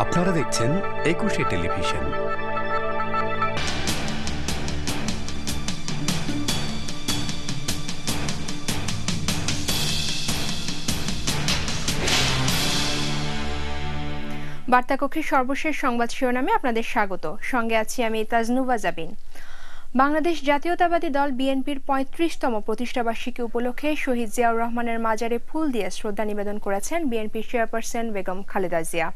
আপনারা দেখছেন একুশে টেলিভিশন। বার্তাকক্ষের সর্বশেষ সংবাদ শিরোনামে আপনাদের স্বাগত। সঙ্গে আছি আমি তাজনুবা জাবিন। বাংলাদেশ জাতীয়তাবাদী দল বিএনপির ৩৫তম প্রতিষ্ঠাবার্ষিকী উপলক্ষে শহীদ জিয়াউর রহমানের মাজারে ফুল দিয়ে শ্রদ্ধা নিবেদন করেছেন বিএনপি চেয়ারপারসন বেগম খালেদা জিয়া।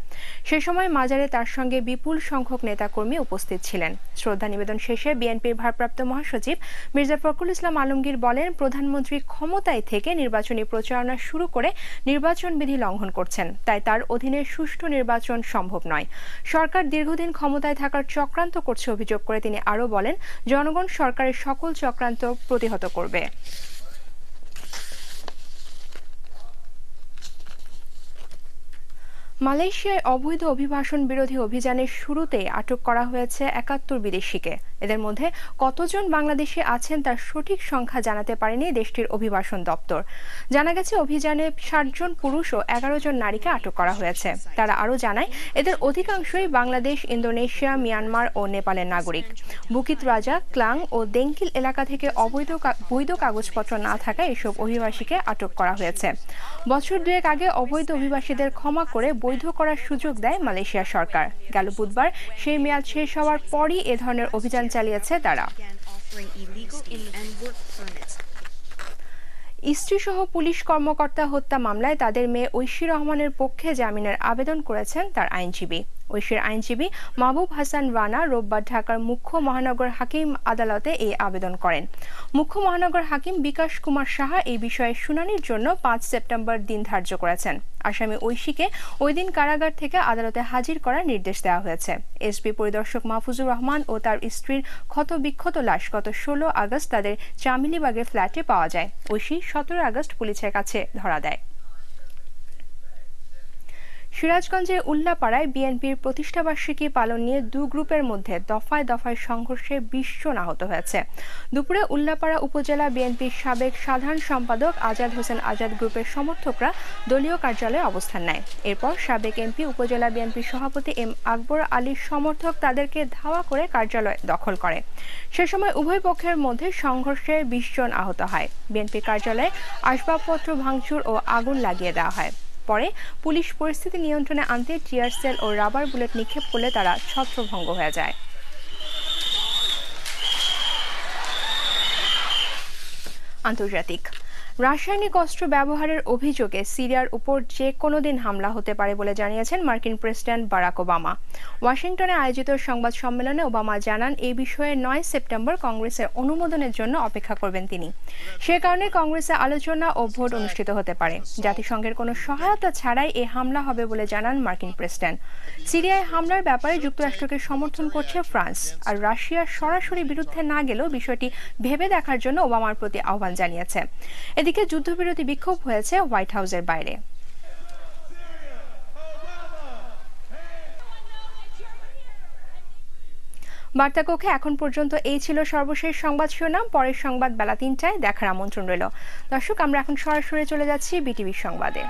সে সময় মাজারে তার সঙ্গে বিপুল সংখ্যক নেতাকর্মী উপস্থিত ছিলেন। শ্রদ্ধা নিবেদন শেষে বিএনপির ভারপ্রাপ্ত মহাসচিব মির্জা ফখরুল ইসলাম আলমগীর বলেন, প্রধানমন্ত্রী ক্ষমতায় থেকে নির্বাচনী প্রচারণা শুরু করে নির্বাচন বিধি লঙ্ঘন করছেন, তাই তার অধীনে সুষ্ঠু নির্বাচন সম্ভব নয়। সরকার দীর্ঘদিন ক্ষমতায় থাকার চক্রান্ত করছে অভিযোগ করে তিনি আরও বলেন, জনগণ সরকারের সকল চক্রান্ত প্রতিহত করবে। মালয়েশিয়ায় অবৈধ অভিবাসন বিরোধী অভিযানের শুরুতে আটক করা হয়েছে ৭১ বিদেশিকে। এদের মধ্যে কতজন বাংলাদেশে আছেন তার সঠিক সংখ্যা জানাতে পারেনি দেশটির অভিবাসন দপ্তর। জানা গেছে, অভিযানে ৬০ জন পুরুষ ও ১১ জন নারীকে আটক করা হয়েছে। তারা আরও জানায়, এদের অধিকাংশই বাংলাদেশ, ইন্দোনেশিয়া, মিয়ানমার ও নেপালের নাগরিক। বুকিত রাজা, ক্লাং ও দেংকিল এলাকা থেকে বৈধ কাগজপত্র না থাকায় এসব অভিবাসীকে আটক করা হয়েছে। বছর দুয়েক আগে অবৈধ অভিবাসীদের ক্ষমা করে বৈধ করার সুযোগ দেয় মালয়েশিয়া সরকার। গেল বুধবার সেই মেয়াদ শেষ হওয়ার পরই এ ধরনের অভিযান চালিয়েছে তারা। স্ত্রীসহ পুলিশ কর্মকর্তা হত্যা মামলায় তাদের মেয়ে ঐশী রহমানের পক্ষে জামিনের আবেদন করেছেন তার আইনজীবী। ঐশীর আইনজীবী মাহবুব হাসান রানা রোববার ঢাকার মুখ্য মহানগর হাকিম আদালতে এই আবেদন করেন। মুখ্য মহানগর হাকিম বিকাশ কুমার সাহা এই বিষয়ে শুনানির জন্য ৫ সেপ্টেম্বর দিন ধার্য করেছেন। আসামি ঐশীকে ওই দিন কারাগার থেকে আদালতে হাজির করার নির্দেশ দেওয়া হয়েছে। এসপি পরিদর্শক মাহফুজুর রহমান ও তার স্ত্রীর ক্ষতবিক্ষত লাশ গত ১৬ আগস্ট তাদের চামিলিবাগের ফ্ল্যাটে পাওয়া যায়। ঐশী ১৭ আগস্ট পুলিশের কাছে ধরা দেয়। সিরাজগঞ্জের উল্লাপাড়ায় বিএনপির প্রতিষ্ঠাবার্ষিকী পালন নিয়ে দু গ্রুপের মধ্যে দফায় দফায় সংঘর্ষে ২০ জন আহত হয়েছে। দুপুরে উল্লাপাড়া উপজেলা বিএনপির সাবেক সাধারণ সম্পাদক আজাদ হোসেন আজাদ গ্রুপের সমর্থকরা দলীয় কার্যালয়ে অবস্থান নেয়। এরপর সাবেক এমপি উপজেলা বিএনপির সভাপতি এম আকবর আলীর সমর্থক তাদেরকে ধাওয়া করে কার্যালয় দখল করে। সে সময় উভয় পক্ষের মধ্যে সংঘর্ষে ২০ জন আহত হয়। বিএনপি কার্যালয়ে আসবাবপত্র ভাঙচুর ও আগুন লাগিয়ে দেওয়া হয়। পরে পুলিশ পরিস্থিতি নিয়ন্ত্রণে আনতে টিয়ার সেল ও রাবার বুলেট নিক্ষেপ করলে তারা ছত্রভঙ্গ হয়ে যায়। আন্তর্জাতিক রাসায়নিক অস্ত্র ব্যবহারের অভিযোগে সিরিয়ার উপর যে কোনো দিন হামলা হতে পারে বলে জানিয়েছেন মার্কিন প্রেসিডেন্ট বারাক ওবামা। ওয়াশিংটনে আয়োজিত সংবাদ সম্মেলনে ওবামা জানান, এই বিষয়ে ৯ সেপ্টেম্বর কংগ্রেসের অনুমোদনের জন্য অপেক্ষা করবেন তিনি। সে কারণে কংগ্রেসে আলোচনা ও ভোট অনুষ্ঠিত হতে পারে। জাতিসংঘের কোনো সহায়তা ছাড়াই এই হামলা হবে বলে জানান মার্কিন প্রেসিডেন্ট। সিরিয়ায় হামলার ব্যাপারে যুক্তরাষ্ট্রকে সমর্থন করছে ফ্রান্স, আর রাশিয়ার সরাসরি বিরুদ্ধে না গেলেও বিষয়টি ভেবে দেখার জন্য ওবামার প্রতি আহ্বান জানিয়েছে। এদিকে যুদ্ধবিরতি বিক্ষোভ হয়েছে হোয়াইট হাউসের বাইরে। বার্তাকক্ষে এখন পর্যন্ত এই ছিল সর্বশেষ সংবাদ শিরোনাম। পরের সংবাদ বেলা ৩টায় দেখার আমন্ত্রণ রইল। দর্শক, আমরা এখন সরাসরি চলে যাচ্ছি বিটিভি সংবাদে।